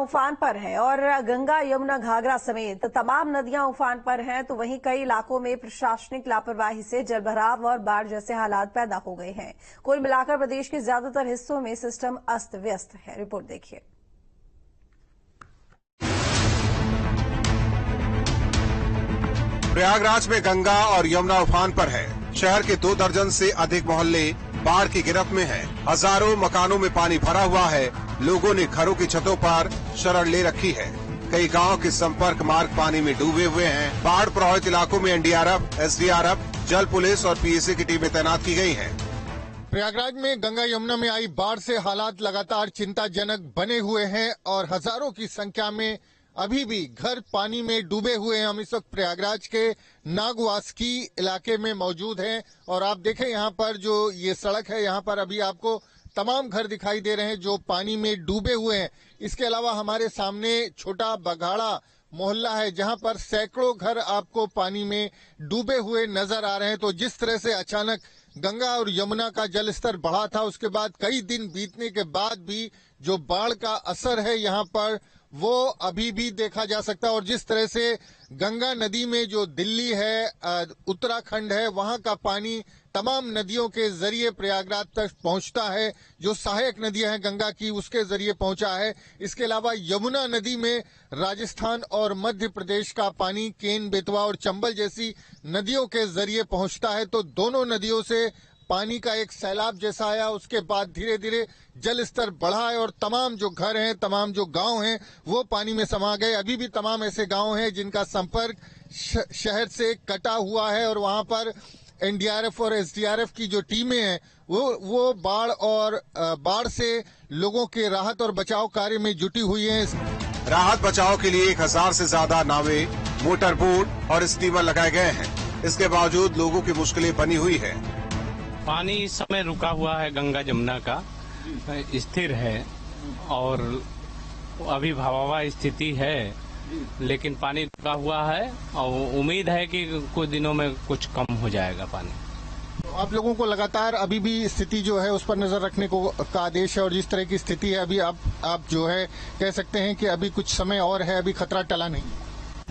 उफान पर है और गंगा, यमुना, घाघरा समेत तमाम नदियां उफान पर हैं, तो वहीं कई इलाकों में प्रशासनिक लापरवाही से जलभराव और बाढ़ जैसे हालात पैदा हो गए हैं। कुल मिलाकर प्रदेश के ज्यादातर हिस्सों में सिस्टम अस्त व्यस्त है। रिपोर्ट देखिए। प्रयागराज में गंगा और यमुना उफान पर है। शहर के 2 दर्जन से अधिक मोहल्ले बाढ़ की गिरफ्त में हैं। हजारों मकानों में पानी भरा हुआ है। लोगों ने घरों की छतों पर शरण ले रखी है। कई गांवों के संपर्क मार्ग पानी में डूबे हुए हैं। बाढ़ प्रभावित इलाकों में एनडीआरएफ, एसडीआरएफ, जल पुलिस और पीएसी की टीमें तैनात की गई हैं। प्रयागराज में गंगा यमुना में आई बाढ़ से हालात लगातार चिंताजनक बने हुए हैं और हजारों की संख्या में अभी भी घर पानी में डूबे हुए हैं। हम इस वक्त प्रयागराज के नागवासकी इलाके में मौजूद हैं और आप देखें यहाँ पर जो ये सड़क है, यहाँ पर अभी आपको तमाम घर दिखाई दे रहे हैं जो पानी में डूबे हुए हैं। इसके अलावा हमारे सामने छोटा बघाड़ा मोहल्ला है जहां पर सैकड़ों घर आपको पानी में डूबे हुए नजर आ रहे हैं। तो जिस तरह से अचानक गंगा और यमुना का जल स्तर बढ़ा था, उसके बाद कई दिन बीतने के बाद भी जो बाढ़ का असर है यहाँ पर वो अभी भी देखा जा सकता है। और जिस तरह से गंगा नदी में जो दिल्ली है, उत्तराखंड है, वहां का पानी तमाम नदियों के जरिए प्रयागराज तक पहुंचता है। जो सहायक नदियां हैं गंगा की, उसके जरिए पहुंचा है। इसके अलावा यमुना नदी में राजस्थान और मध्य प्रदेश का पानी केन, बेतवा और चंबल जैसी नदियों के जरिए पहुंचता है। तो दोनों नदियों से पानी का एक सैलाब जैसा आया। उसके बाद धीरे धीरे जल स्तर बढ़ा है और तमाम जो घर हैं, तमाम जो गांव हैं, वो पानी में समा गए। अभी भी तमाम ऐसे गांव हैं जिनका संपर्क शहर से कटा हुआ है और वहां पर एनडीआरएफ और एसडीआरएफ की जो टीमें हैं वो बाढ़ से लोगों के राहत और बचाव कार्य में जुटी हुई हैं। राहत बचाव के लिए 1000 से ज्यादा नावें, मोटर बोट और स्टीमर लगाए गए हैं। इसके बावजूद लोगों की मुश्किलें बनी हुई है। पानी इस समय रुका हुआ है, गंगा जमुना का स्थिर है और अभी भावावा स्थिति है, लेकिन पानी रुका हुआ है और उम्मीद है कि कुछ दिनों में कुछ कम हो जाएगा पानी। आप लोगों को लगातार अभी भी स्थिति जो है उस पर नजर रखने को का आदेश है और जिस तरह की स्थिति है अभी आप जो है कह सकते हैं कि अभी कुछ समय और है, अभी खतरा टला नहीं?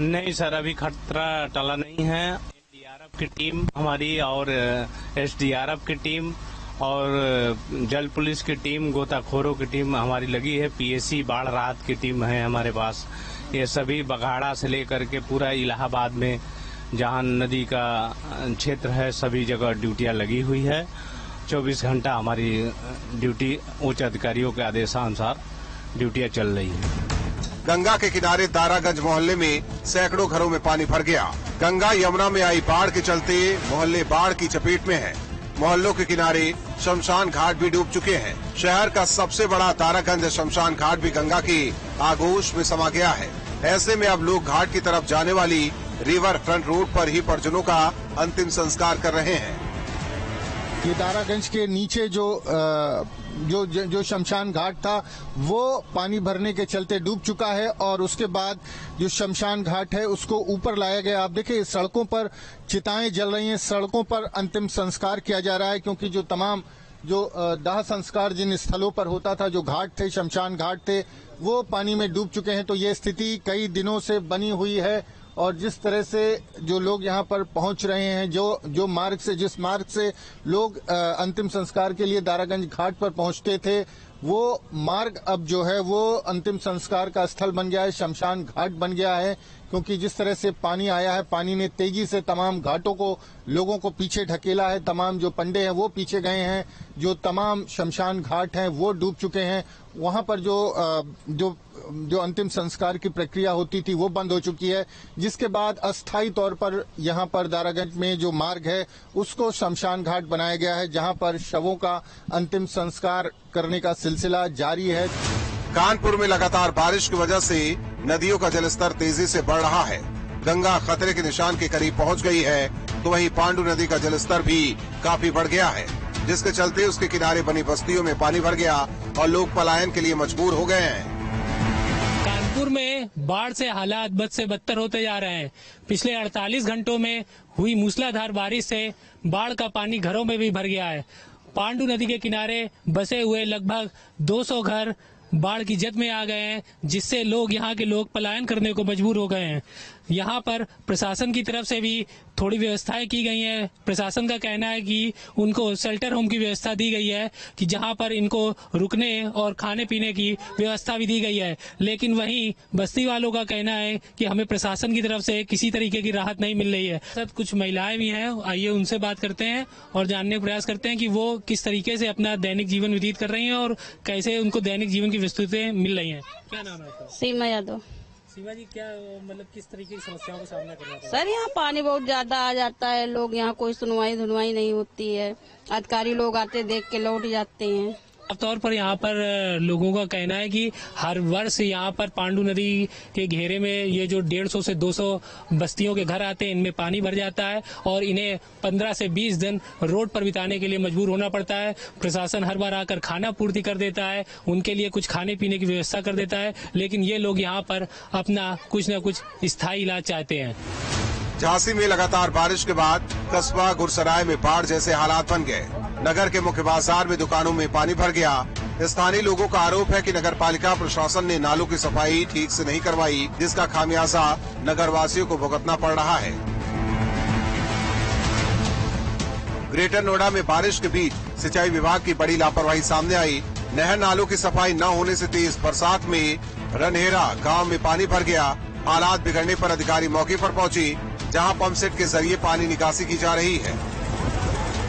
नहीं सर, अभी खतरा टला नहीं है। एनडीआरएफ की टीम हमारी और एसडीआरएफ की टीम और जल पुलिस की टीम, गोताखोरों की टीम हमारी लगी है। पीएसी बाढ़ राहत की टीम है हमारे पास। ये सभी बघाड़ा से लेकर के पूरा इलाहाबाद में जहां नदी का क्षेत्र है सभी जगह ड्यूटियां लगी हुई है। 24 घंटा हमारी ड्यूटी उच्च अधिकारियों के आदेशानुसार ड्यूटियां चल रही है। गंगा के किनारे दारागंज मोहल्ले में सैकड़ों घरों में पानी भर गया। गंगा यमुना में आई बाढ़ के चलते मोहल्ले बाढ़ की चपेट में हैं। मोहल्लों के किनारे शमशान घाट भी डूब चुके हैं। शहर का सबसे बड़ा दारागंज शमशान घाट भी गंगा की आगोश में समा गया है। ऐसे में अब लोग घाट की तरफ जाने वाली रिवर फ्रंट रोड पर ही परिजनों का अंतिम संस्कार कर रहे हैं। ये दारागंज के नीचे जो शमशान घाट था वो पानी भरने के चलते डूब चुका है और उसके बाद जो शमशान घाट है उसको ऊपर लाया गया। आप देखिए सड़कों पर चिताएं जल रही हैं, सड़कों पर अंतिम संस्कार किया जा रहा है क्योंकि जो तमाम जो दाह संस्कार जिन स्थलों पर होता था, जो घाट थे, शमशान घाट थे, वो पानी में डूब चुके हैं। तो ये स्थिति कई दिनों से बनी हुई है और जिस तरह से जो लोग यहाँ पर पहुंच रहे हैं, जिस मार्ग से लोग अंतिम संस्कार के लिए दारागंज घाट पर पहुंचते थे, वो मार्ग अब जो है वो अंतिम संस्कार का स्थल बन गया है, शमशान घाट बन गया है। क्योंकि जिस तरह से पानी आया है, पानी ने तेजी से तमाम घाटों को, लोगों को पीछे ढकेला है। तमाम जो पंडे हैं वो पीछे गए हैं, जो तमाम शमशान घाट हैं वो डूब चुके हैं। वहां पर जो अंतिम संस्कार की प्रक्रिया होती थी वो बंद हो चुकी है, जिसके बाद अस्थायी तौर पर यहाँ पर दारागंज में जो मार्ग है उसको शमशान घाट बनाया गया है, जहाँ पर शवों का अंतिम संस्कार करने का सिलसिला जारी है। कानपुर में लगातार बारिश की वजह से नदियों का जलस्तर तेजी से बढ़ रहा है। गंगा खतरे के निशान के करीब पहुंच गई है, तो वहीं पांडु नदी का जलस्तर भी काफी बढ़ गया है, जिसके चलते उसके किनारे बनी बस्तियों में पानी भर गया और लोग पलायन के लिए मजबूर हो गए हैं। कानपुर में बाढ़ से हालात बद से बदतर होते जा रहे हैं। पिछले 48 घंटों में हुई मूसलाधार बारिश से बाढ़ का पानी घरों में भी भर गया है। पांडु नदी के किनारे बसे हुए लगभग 200 घर बाढ़ की जद में आ गए हैं, जिससे यहाँ के लोग पलायन करने को मजबूर हो गए हैं। यहाँ पर प्रशासन की तरफ से भी थोड़ी व्यवस्थाएं की गई हैं। प्रशासन का कहना है कि उनको शेल्टर होम की व्यवस्था दी गई है, कि जहाँ पर इनको रुकने और खाने पीने की व्यवस्था भी दी गई है। लेकिन वहीं बस्ती वालों का कहना है कि हमें प्रशासन की तरफ से किसी तरीके की राहत नहीं मिल रही है। कुछ महिलाएं भी हैं, आइए उनसे बात करते हैं और जानने का प्रयास करते हैं कि वो किस तरीके से अपना दैनिक जीवन व्यतीत कर रही हैं और कैसे उनको दैनिक जीवन की वस्तुएं मिल रही हैं। क्या नाम है आपका? सीमा यादव। सीमा जी, क्या मतलब किस तरीके की समस्याओं का सामना करना पड़ता है? सर, यहाँ पानी बहुत ज्यादा आ जाता है, लोग यहाँ कोई सुनवाई नहीं होती है। अधिकारी लोग आते देख के लौट जाते हैं। साफ तौर पर यहाँ पर लोगों का कहना है कि हर वर्ष यहाँ पर पांडु नदी के घेरे में ये जो 150 से 200 बस्तियों के घर आते हैं, इनमें पानी भर जाता है और इन्हें 15 से 20 दिन रोड पर बिताने के लिए मजबूर होना पड़ता है। प्रशासन हर बार आकर खाना पूर्ति कर देता है, उनके लिए कुछ खाने पीने की व्यवस्था कर देता है, लेकिन ये लोग यहाँ पर अपना कुछ न कुछ स्थायी इलाज चाहते हैं। झांसी में लगातार बारिश के बाद कस्बा गुरसराय में बाढ़ जैसे हालात बन गए। नगर के मुख्य बाजार में दुकानों में पानी भर गया। स्थानीय लोगों का आरोप है कि नगर पालिका प्रशासन ने नालों की सफाई ठीक से नहीं करवाई, जिसका खामियाजा नगर वासियों को भुगतना पड़ रहा है। ग्रेटर नोएडा में बारिश के बीच सिंचाई विभाग की बड़ी लापरवाही सामने आई। नहर नालों की सफाई न होने से तेज बरसात में रनहेरा गांव में पानी भर गया। हालात बिगड़ने पर अधिकारी मौके पर पहुंचे, जहां पंप सेट के जरिए पानी निकासी की जा रही है।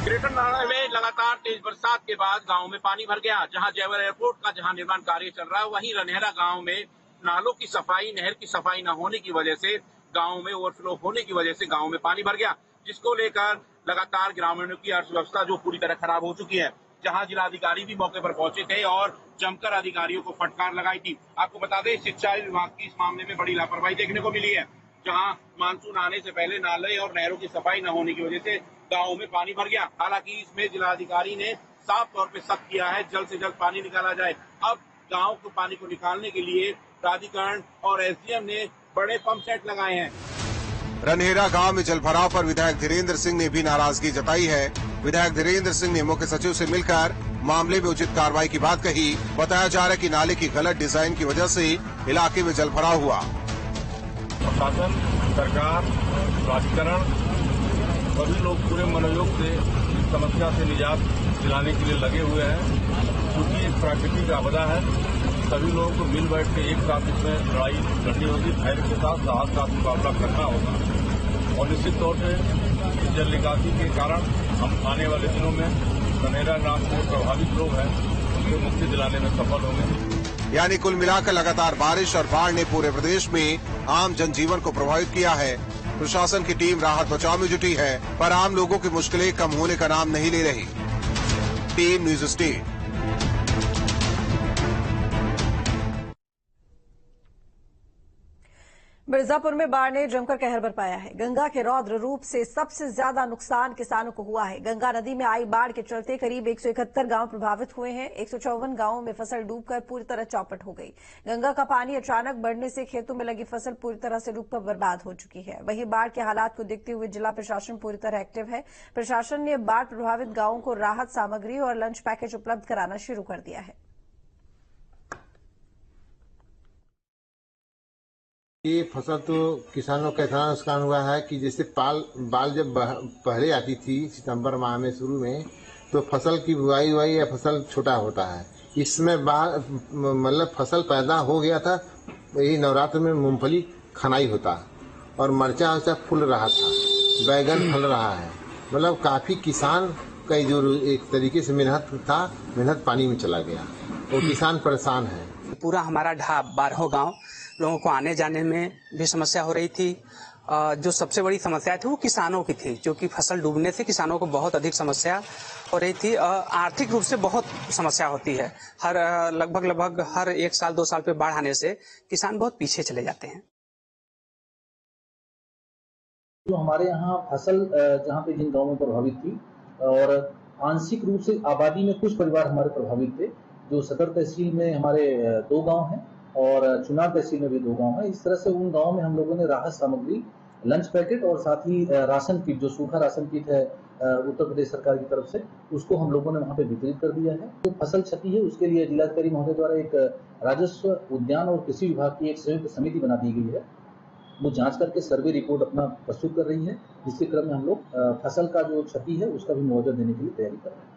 ग्रेटर नोएडा में लगातार तेज बरसात के बाद गांव में पानी भर गया। जहां जेवर एयरपोर्ट का जहां निर्माण कार्य चल रहा है, वहीं रनहेरा गांव में नालों की सफाई, नहर की सफाई न होने की वजह से गांव में ओवरफ्लो होने की वजह से गांव में पानी भर गया, जिसको लेकर लगातार ग्रामीणों की अर्थव्यवस्था जो पूरी तरह खराब हो चुकी है। जहां जिलाधिकारी भी मौके पर पहुंचे थे और जमकर अधिकारियों को फटकार लगाई थी। आपको बता दें, सिंचाई विभाग की इस मामले में बड़ी लापरवाही देखने को मिली है, जहां मानसून आने से पहले नाले और नहरों की सफाई न होने की वजह से गांव में पानी भर गया। हालांकि इसमें जिलाधिकारी ने साफ तौर पे सख्त किया है, जल्द से जल्द पानी निकाला जाए। अब गांव के पानी को निकालने के लिए प्राधिकरण और एसडीएम ने बड़े पंप सेट लगाए हैं। रनहेरा गांव में जलभराव पर विधायक धीरेन्द्र सिंह ने भी नाराजगी जताई है। विधायक धीरेन्द्र सिंह ने मुख्य सचिव से मिलकर मामले में उचित कार्रवाई की बात कही। बताया जा रहा है कि नाले की गलत डिजाइन की वजह से इलाके में जलभराव हुआ। प्रशासन, सरकार, प्राधिकरण सभी लोग पूरे मनोयोग से इस समस्या से निजात दिलाने के लिए लगे हुए हैं। क्योंकि एक प्राकृतिक आपदा है, सभी लोगों को मिल बैठ के एक साथ इसमें लड़ाई लड़नी होगी, धैर्य के साथ साहस का मुकाबला करना होगा। और निश्चित तौर से इस जल निकासी के कारण हम आने वाले दिनों में रनहेरा ग्राम से प्रभावित लोग हैं उनको मुक्ति दिलाने में सफल होंगे। यानी कुल मिलाकर लगातार बारिश और बाढ़ ने पूरे प्रदेश में आम जनजीवन को प्रभावित किया है। प्रशासन की टीम राहत बचाव में जुटी है, पर आम लोगों की मुश्किलें कम होने का नाम नहीं ले रही। Team news state. मिर्जापुर में बाढ़ ने जमकर कहर बरपाया है। गंगा के रौद्र रूप से सबसे ज्यादा नुकसान किसानों को हुआ है। गंगा नदी में आई बाढ़ के चलते करीब 171 गांव प्रभावित हुए हैं। 154 गांवों में फसल डूबकर पूरी तरह चौपट हो गई। गंगा का पानी अचानक बढ़ने से खेतों में लगी फसल पूरी तरह से डूबकर बर्बाद हो चुकी है। वहीं बाढ़ के हालात को देखते हुए जिला प्रशासन पूरी तरह एक्टिव है। प्रशासन ने बाढ़ प्रभावित गांवों को राहत सामग्री और लंच पैकेज उपलब्ध कराना शुरू कर दिया है। ये फसल तो किसानों का इतना नुकसान हुआ है कि जैसे बाल जब पहले आती थी सितंबर माह में शुरू में, तो फसल की बुआई या फसल छोटा होता है। इसमें मतलब फसल पैदा हो गया था, यही नवरात्र में मूंगफली खनाई होता और मरचा फूल रहा था, बैगन फल रहा है। मतलब काफी किसान का जो एक तरीके से मेहनत पानी में चला गया और किसान परेशान है। पूरा हमारा ढाब 12 गांव लोगों को आने जाने में भी समस्या हो रही थी। जो सबसे बड़ी समस्या थी वो किसानों की थी, जो कि फसल डूबने से किसानों को बहुत अधिक समस्या हो रही थी। आर्थिक रूप से बहुत समस्या होती है। लगभग हर 1 साल 2 साल पे बाढ़ आने से किसान बहुत पीछे चले जाते हैं। जो हमारे यहाँ फसल जहाँ पे जिन गाँवों में प्रभावित थी और आंशिक रूप से आबादी में कुछ परिवार हमारे प्रभावित थे। जो सदर तहसील में हमारे 2 गांव हैं और चुनार तहसील में भी 2 गांव हैं। इस तरह से उन गांवों में हम लोगों ने राहत सामग्री लंच पैकेट और साथ ही राशन किट, जो सूखा राशन किट है उत्तर प्रदेश सरकार की तरफ से, उसको हम लोगों ने वहां पे वितरित कर दिया है। जो फसल क्षति है उसके लिए जिलाधिकारी महोदय द्वारा एक राजस्व, उद्यान और कृषि विभाग की एक संयुक्त समिति बना दी गई है। वो जांच करके सर्वे रिपोर्ट अपना प्रस्तुत कर रही है, जिसके क्रम में हम लोग फसल का जो क्षति है उसका भी मुआवजा देने के लिए तैयारी कर रहे हैं।